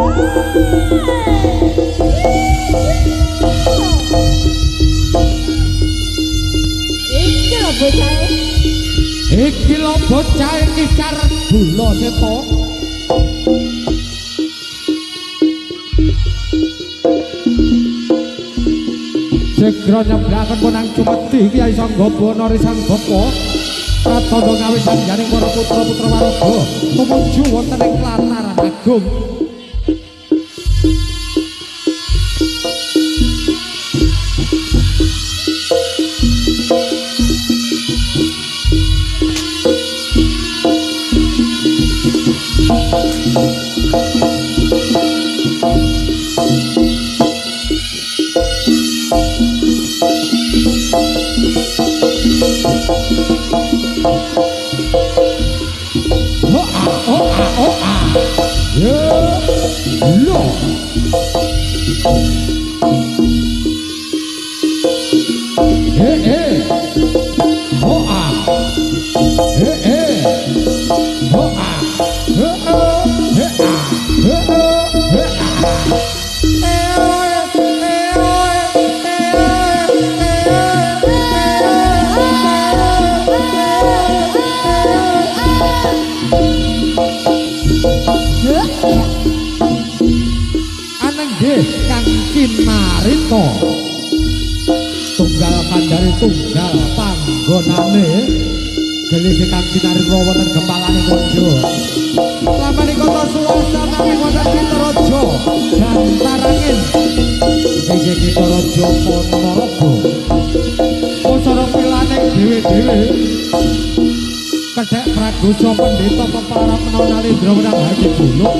Iki lho bocah iki karep gula seto. Segera nyebraken punang Cumedi Kyai Sanggabana Risang Bapa. Pratandha ngawisan jaring para putra-putra warga tumuju wonten ing Lataran Agung. Kinarito tunggal kandhane tunggal panggonane gelise kang kinarito wonten gempalane konjo lamane kota suwasana wonten Kitaraja Bantarangin iki Kitaraja Ponorogo pusara pilane dhewe-dhewe kedhek Pragosa Pendeta peparap menawa Nalendra Wenang Hadi Buluk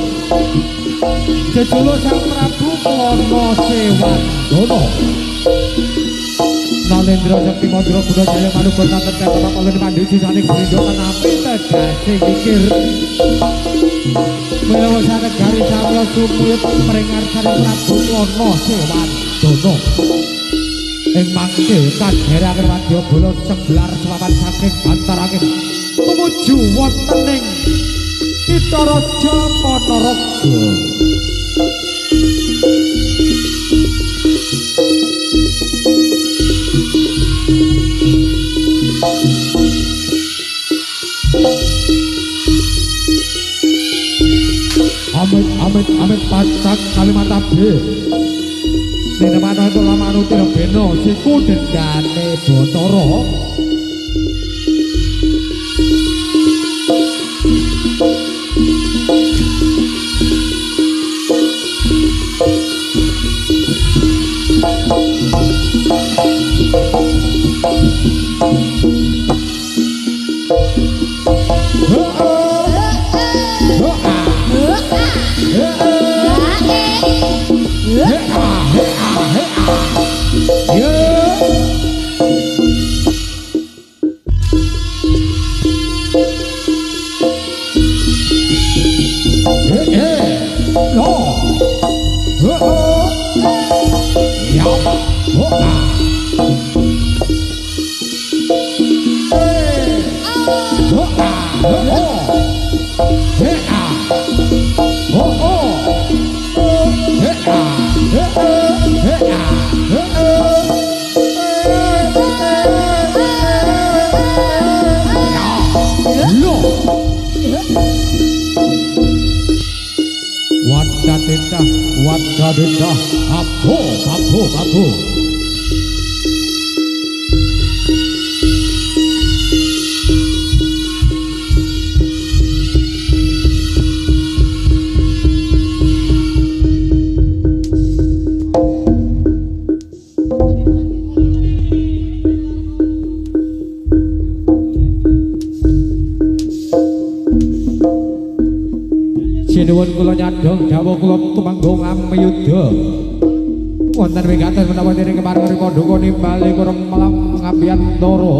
jejuluk Sang Prabu Kono Sewandana Nalendra Sakti Mandra Guna Jaya Manuga Tanten Kata Paulun Pandhi Sisane Gurindo Tenapi Tegasi Kikir Melawa Sanegari Samya Sumuyut Peringar Sari Prabu Kono Sewandana ing mangke kadheraken wadyabala Senggelar Swapan saking Bantarangin tumuju wonten ing Kitaraja Ponorogo. Amit pacak kalimat abdi Ninemana itu lamanu tirabeno siku dendane Botoro Wadadita, apo. Sinuwun kula nyadong dawuh kula tumanggung amyuda wonten wigaten menawa dening kepareng paduka nimbali kurang malam ngabiyantara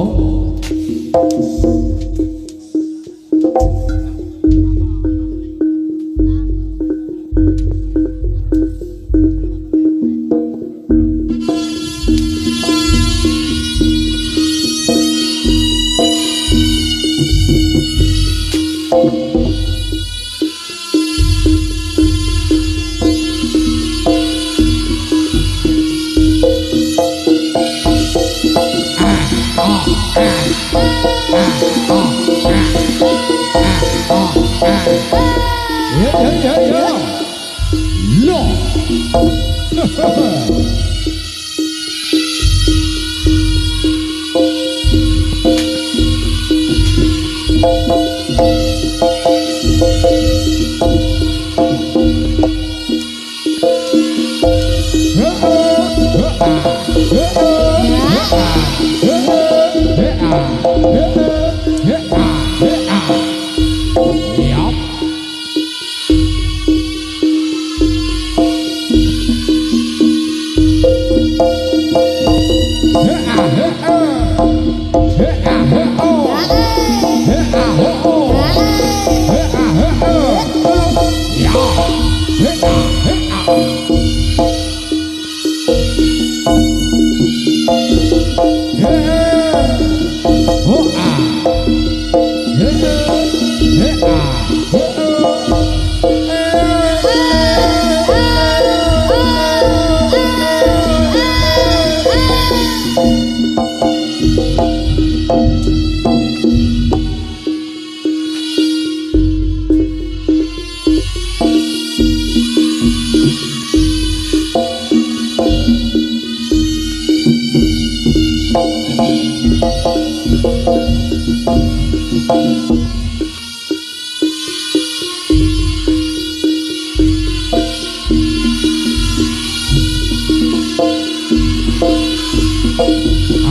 Loh.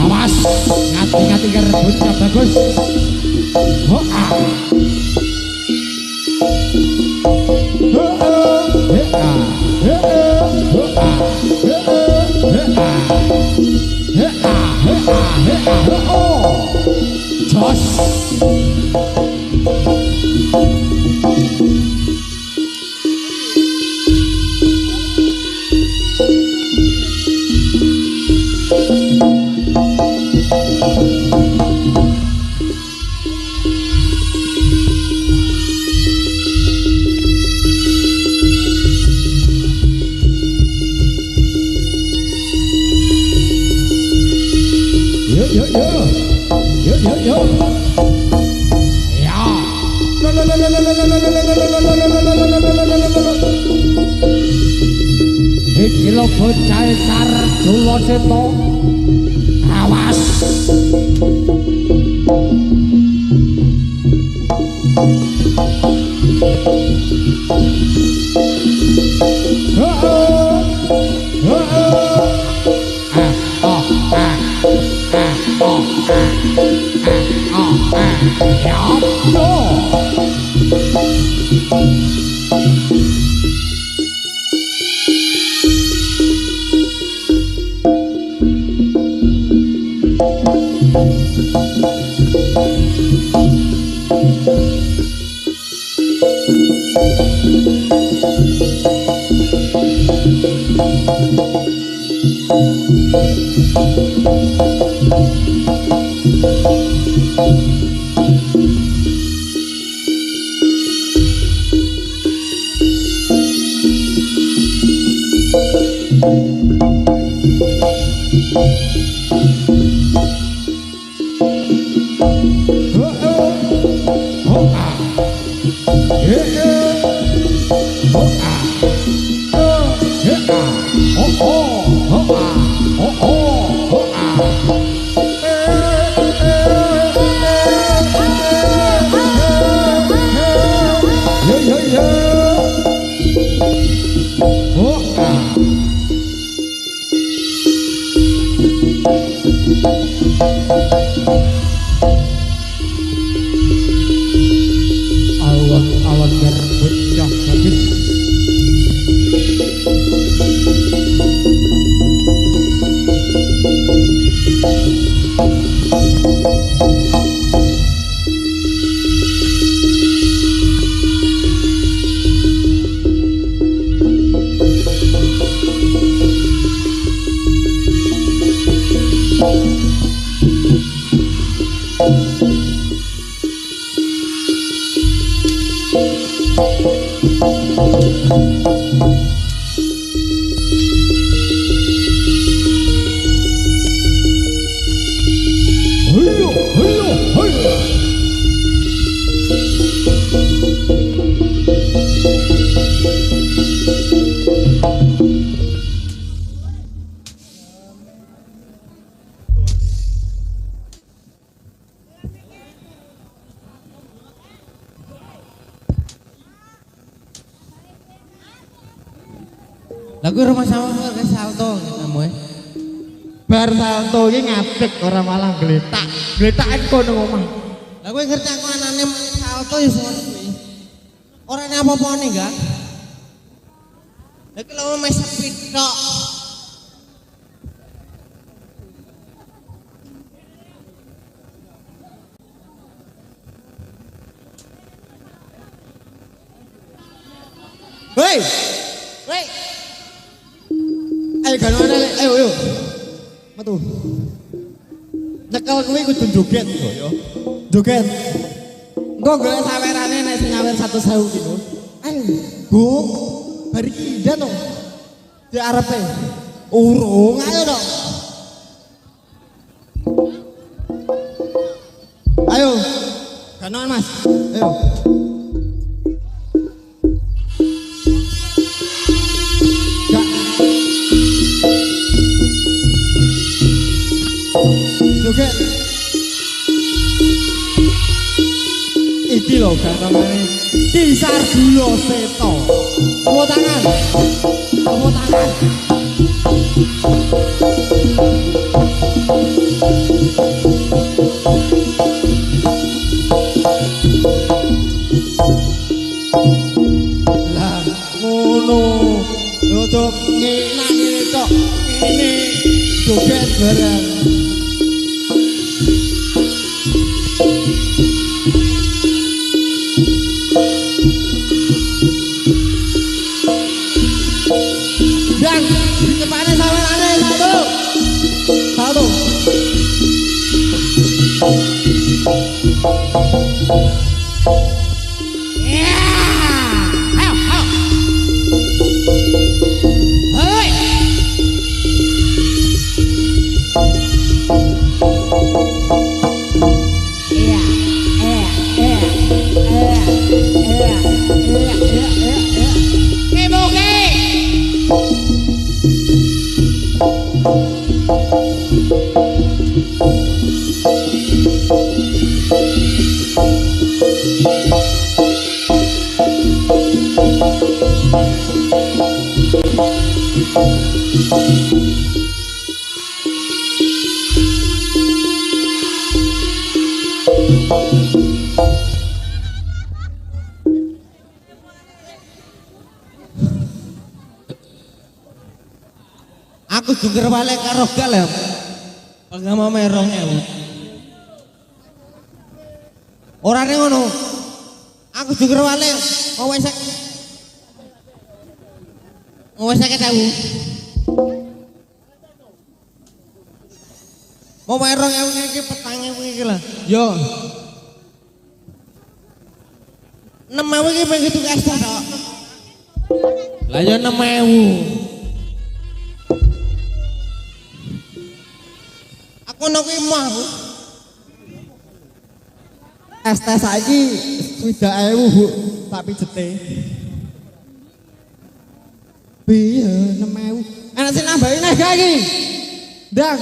Awas, ngati-ngati kerebutnya bagus. Oh, ah. Jos. Iki lho bocah Sardula Seta. Awas. Lah kuwi rumah sama ke salto kamu ya. Bar salto iki ngadeg ora malah gletak. Gletake kono omah. Lah kowe ngerti aku anane salto ya ngono kuwi. Ora ana apa-apane enggak. Lah iki lho mes sepi tok. Woi. Woi. Ayo kan ana ayo. Metu. Nyekel kuwi kudu joget yo. Joget. Engko golek sawerane nek sing nyawer 100.000 gitu. Ayo, Bu. Bari iki ndan dong. Di arepe. Urung, ayo dong. Ayo. Kanon Mas. Ayo. Joget. Iki lho gambarane Kisar Gula Seto. Tepuk tangan. Tepuk tangan. Lah ngono. Yo cok ngenak ngene cok. Ini joget bareng. Dan di depannya sawerane satu. Satu. Ya. Ayo, ayo. Hei. Iya. Oke. Aku juga balik karo gal ya. Pagama merong ya. Orangnya ngono. Aku juga balik. Mau wesek tahu. Mau merong yang iki petangnya iki lah. Yo. 6.000 iki pengen tugas tok. Lah yo 6.000. Aku kuwi mah. ST saiki 20.000 Bu, tak pijete. Piye 6.000? Enak sing nambahin nek gak iki. Ndang,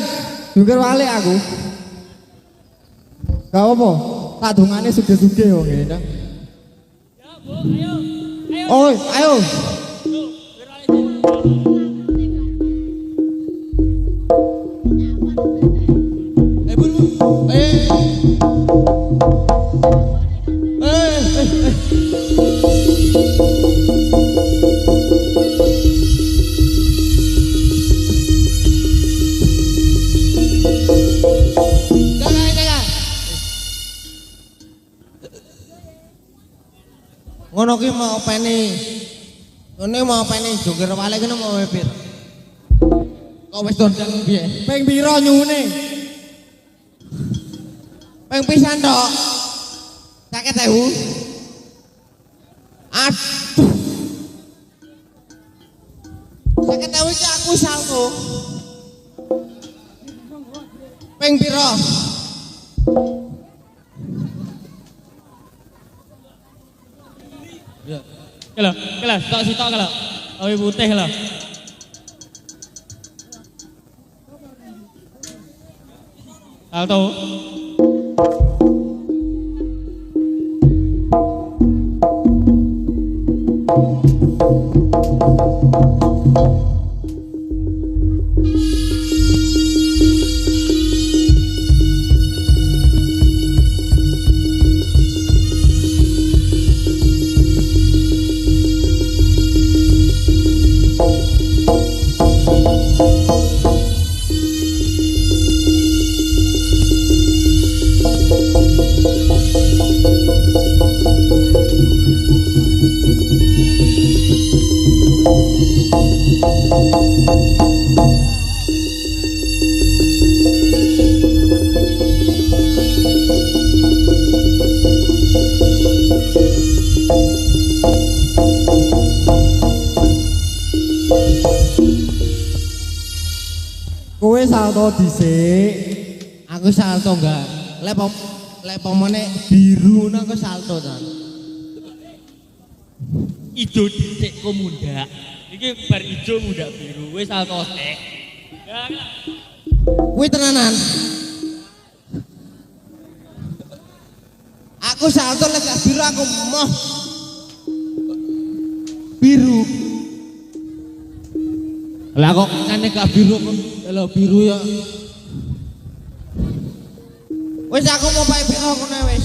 dunger wale aku. Gak apa, tak dongane suge-suge yo ngene, Ndang. Ya, Bu, ayo. Ayo. Ayo. Ngono ki mau openi. Ngene mau openi joger wale kene mau pir. Kok wis dondang piye? Ping pira nyune? Ping pisan tok. 50.000. Aduh. 50.000 iki aku salto. Ping pira? Ya. Kela, tok sitok kela. Awi putih lah. Salto. Kowe salto dhisik. Aku salto enggak. Lek pomone biru nang aku salto ta. Ijo dhisik kok mundak. Iki bar ijo mundak biru wis salto sik. Ya. Kuwi tenanan. Aku salto lek gak biru aku moh. Biru. Lah kok kene gak biru kok. Lho biru ya. Wis aku mau pae piro ngono wis.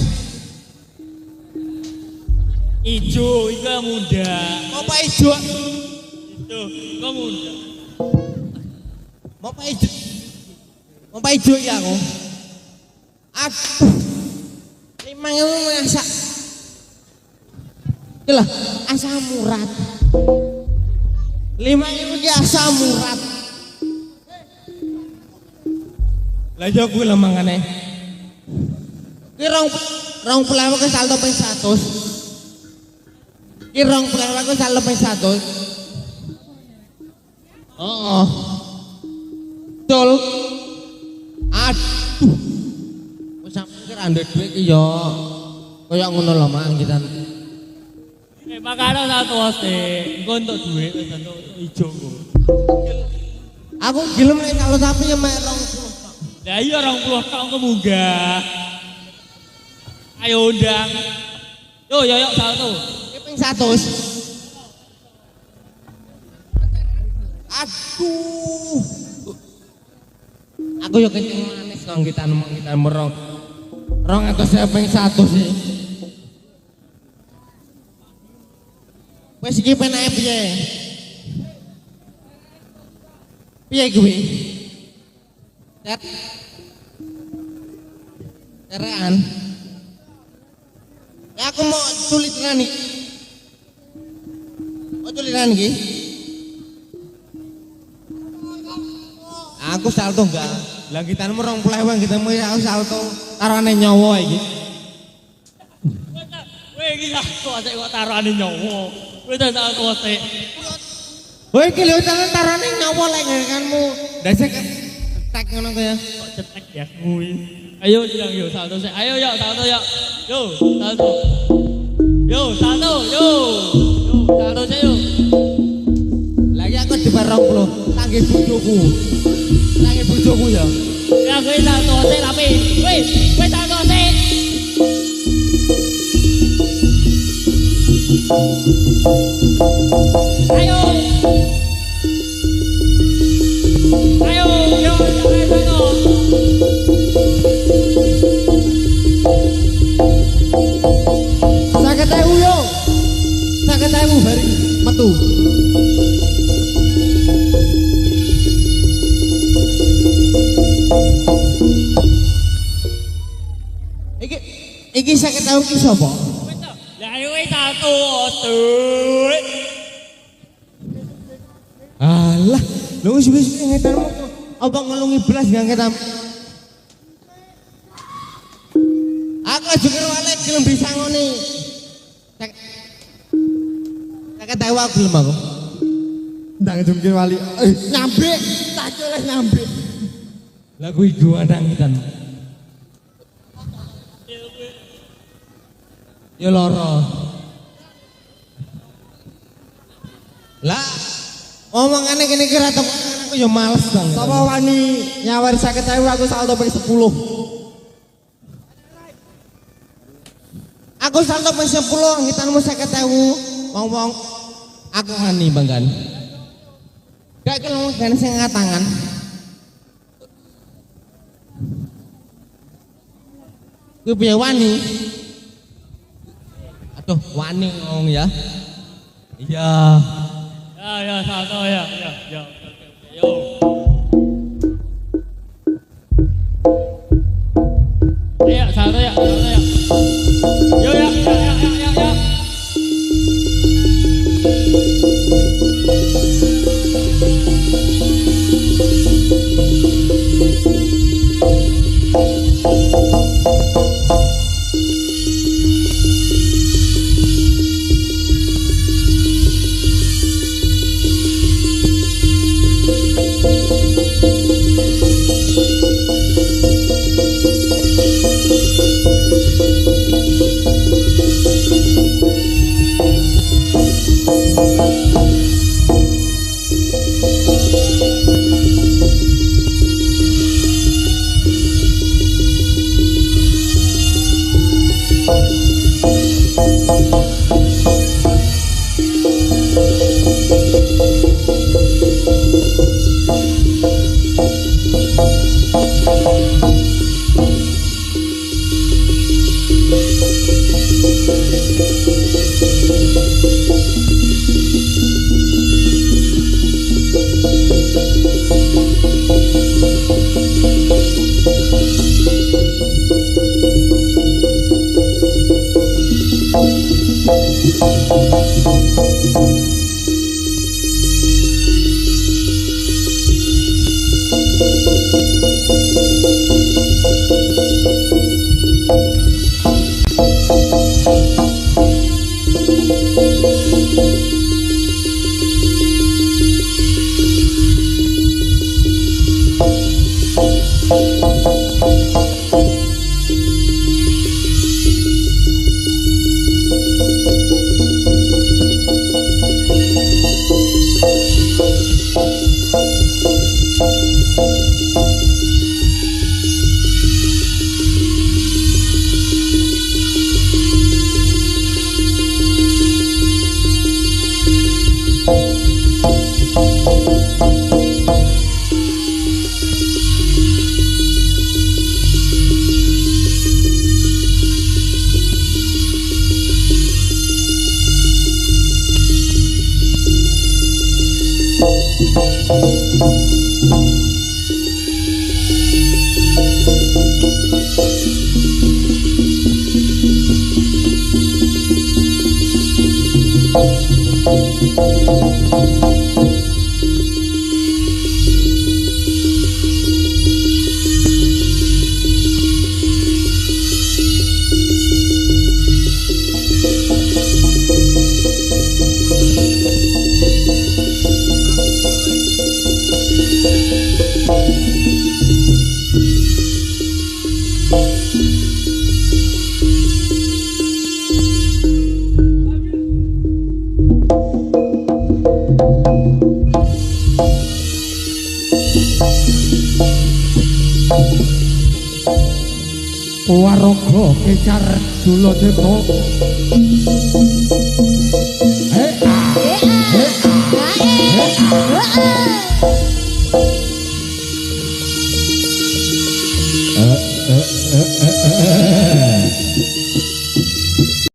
Ijo iku mundak. Mau pae ijo. Itu kok mundak. Mau pae ijo. Mau pae ijo ya aku. Aduh. 5.000 masak. Iki lho, asam urat. 5.000 ki asam urat. Lah yo kuwi lho mangane. Ki rong pelawa ke saldo ping 100. Ki rong pelawa ke saldo ping 100. Oh. Tol. Aduh. Wis sampe kira ndek dhuwit ki yo kaya ngono lho Mang kita. Makane salto sik. Engko entuk dhuwit wis entuk ijo kok. Aku gelem nek kalau sapi ya mek 20. Lah iya 20 tok engko munggah. Ayo undang. Yo salto. Ki ping 100. Aduh. Aku yo kenceng manis nang kita merong. Rong atus ping 100 sih. Wes iki penake piye? Piye kuwi? Terean. Ya aku mau tulisan iki. Mau tulisan iki. Aku salto enggak. Lah kita merong pleweng kita mau aku salto tarane nyawa iki. Kowe iki salto sik kok tarane nyawa. Kowe tak salto sik. Kowe iki lho tarane nyawa lek ngekanmu. Dasar tek ngono kaya. Kok cetek ya kuwi. Ayo bilang yo salto sik. Ayo yo salto yo. Yo salto. Yo salto yo. Yo salto sik yo. Lagi aku di barong lo, tangge bojoku. Tangge bojoku ya. Ya kowe salto sik tapi. Kowe salto sik. Ayo. Ayo yo salto. Sakit ewu bari metu. Iki sakit tahu ki sapa? Lah kowe salto tuh. Alah, lho wis ngetanmu apa ngelungi belas gak ngetam. Aku juga wale gelem bisa ngene. Sakit tahu aku gelem aku. Ndang jungkir wali. Nyambe, tak coleh nyambe. Lah kuwi gua nang kita. Ya loro. Lah omongane kene kira tekan aku ya males bang. Sapa wani nyawari 50.000 aku salto ping 10. Aku salto ping 10 ngitanmu 50.000. Wong-wong Aku wani banggan. Gak kalau kan sing ngatangan. Kuwi piye wani? Aduh, wani ngomong ya. Iya. Ya, Salto ya. Yo. Ayo, Salto ya. Yo ya. Waraga kecar Duladeta.